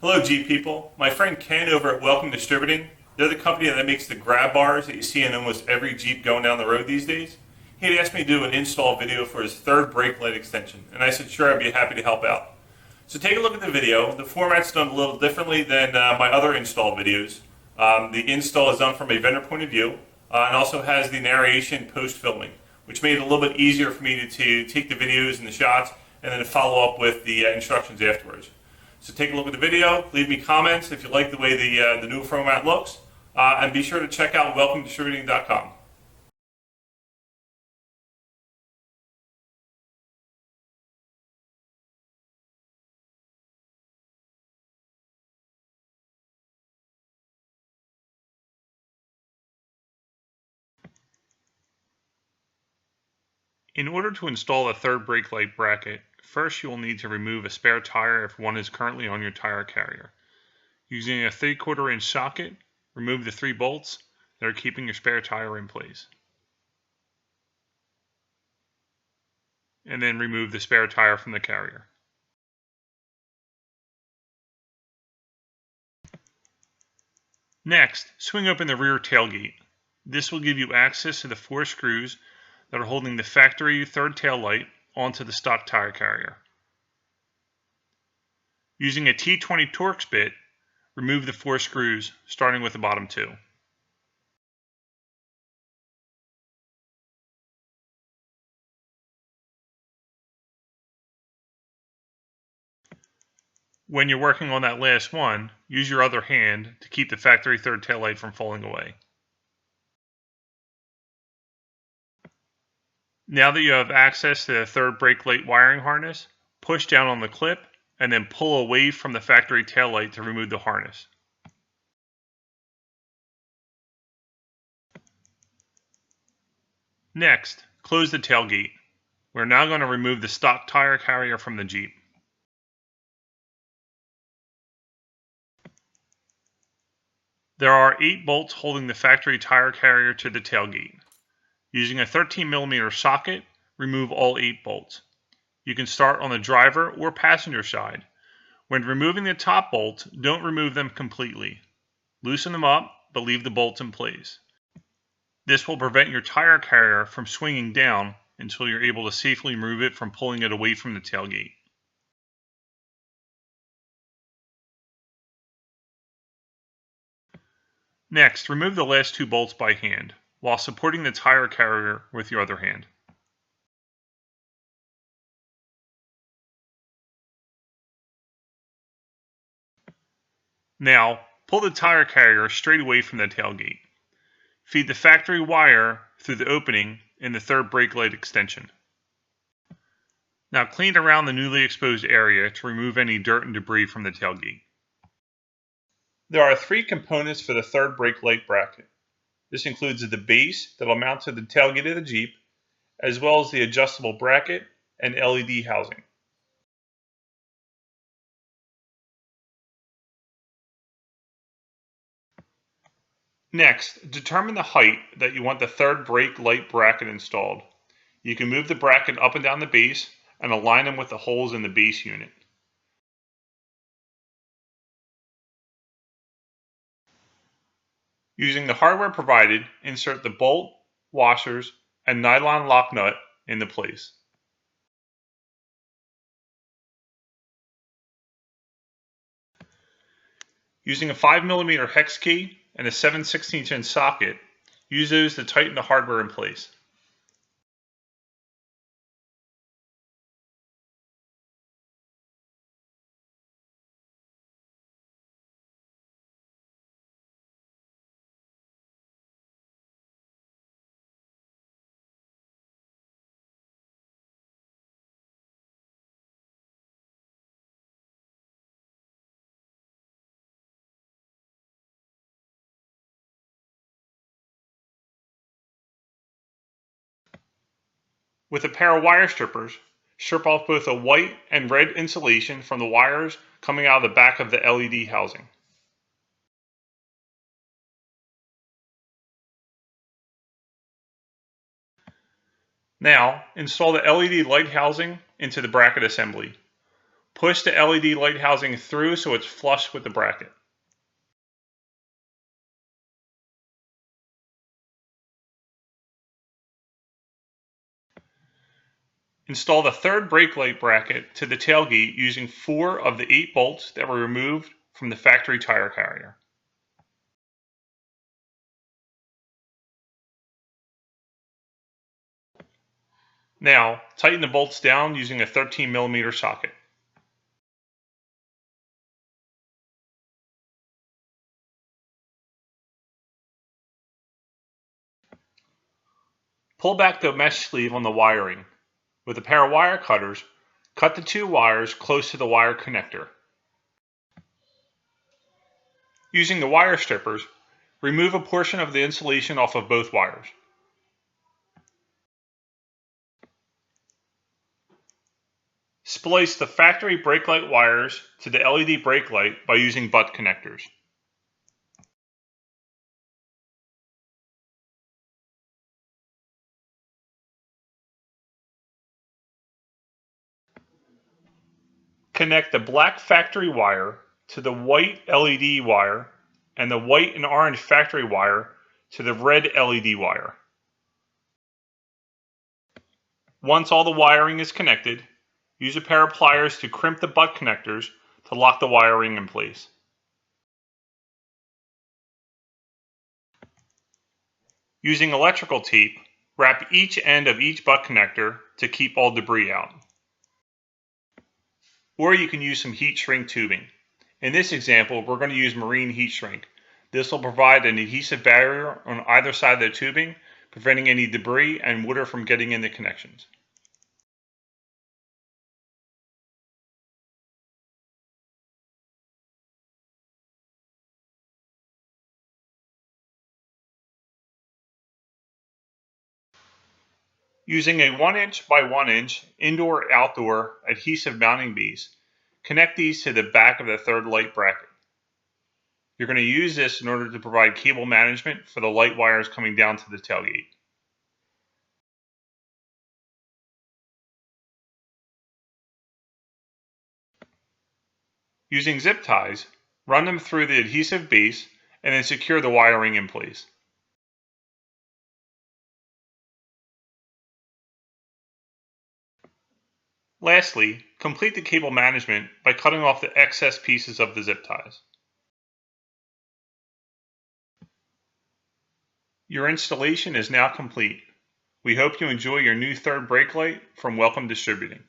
Hello, Jeep people. My friend Ken over at Welcome Distributing, they're the company that makes the grab bars that you see in almost every Jeep going down the road these days. He had asked me to do an install video for his third brake light extension, and I said sure, I'd be happy to help out. So take a look at the video. The format's done a little differently than my other install videos. The install is done from a vendor point of view and also has the narration post-filming, which made it a little bit easier for me to take the videos and the shots and then to follow up with the instructions afterwards. So take a look at the video, leave me comments if you like the way the new format looks, and be sure to check out welcomedistributing.com. In order to install a third brake light bracket, first you will need to remove a spare tire if one is currently on your tire carrier. Using a 3/4 inch socket, remove the 3 bolts that are keeping your spare tire in place. And then remove the spare tire from the carrier. Next, swing open the rear tailgate. This will give you access to the 4 screws that are holding the factory third tail light onto the stock tire carrier. Using a T20 Torx bit, remove the 4 screws, starting with the bottom 2. When you're working on that last one, use your other hand to keep the factory third tail light from falling away. Now that you have access to the third brake light wiring harness, push down on the clip and then pull away from the factory tail light to remove the harness. Next, close the tailgate. We're now going to remove the stock tire carrier from the Jeep. There are 8 bolts holding the factory tire carrier to the tailgate. Using a 13mm socket, remove all 8 bolts. You can start on the driver or passenger side. When removing the top bolts, don't remove them completely. Loosen them up, but leave the bolts in place. This will prevent your tire carrier from swinging down until you're able to safely remove it from pulling it away from the tailgate. Next, remove the last 2 bolts by hand, while supporting the tire carrier with your other hand. Now, pull the tire carrier straight away from the tailgate. Feed the factory wire through the opening in the third brake light extension. Now clean around the newly exposed area to remove any dirt and debris from the tailgate. There are 3 components for the third brake light bracket. This includes the base that will mount to the tailgate of the Jeep, as well as the adjustable bracket and LED housing. Next, determine the height that you want the third brake light bracket installed. You can move the bracket up and down the base and align them with the holes in the base unit. Using the hardware provided, insert the bolt, washers, and nylon lock nut into place. Using a 5mm hex key and a 7/16 inch socket, use those to tighten the hardware in place. With a pair of wire strippers, strip off both a white and red insulation from the wires coming out of the back of the LED housing. Now, install the LED light housing into the bracket assembly. Push the LED light housing through so it's flush with the bracket. Install the third brake light bracket to the tailgate using 4 of the 8 bolts that were removed from the factory tire carrier. Now, tighten the bolts down using a 13mm socket. Pull back the mesh sleeve on the wiring. With a pair of wire cutters, cut the 2 wires close to the wire connector. Using the wire strippers, remove a portion of the insulation off of both wires. Splice the factory brake light wires to the LED brake light by using butt connectors. Connect the black factory wire to the white LED wire and the white and orange factory wire to the red LED wire. Once all the wiring is connected, use a pair of pliers to crimp the butt connectors to lock the wiring in place. Using electrical tape, wrap each end of each butt connector to keep all debris out. Or you can use some heat shrink tubing. In this example, we're going to use marine heat shrink. This will provide an adhesive barrier on either side of the tubing, preventing any debris and water from getting in the connections. Using a 1" by 1" indoor-outdoor adhesive mounting piece, connect these to the back of the third light bracket. You're going to use this in order to provide cable management for the light wires coming down to the tailgate. Using zip ties, run them through the adhesive base and then secure the wiring in place. Lastly, complete the cable management by cutting off the excess pieces of the zip ties. Your installation is now complete. We hope you enjoy your new third brake light from Welcome Distributing.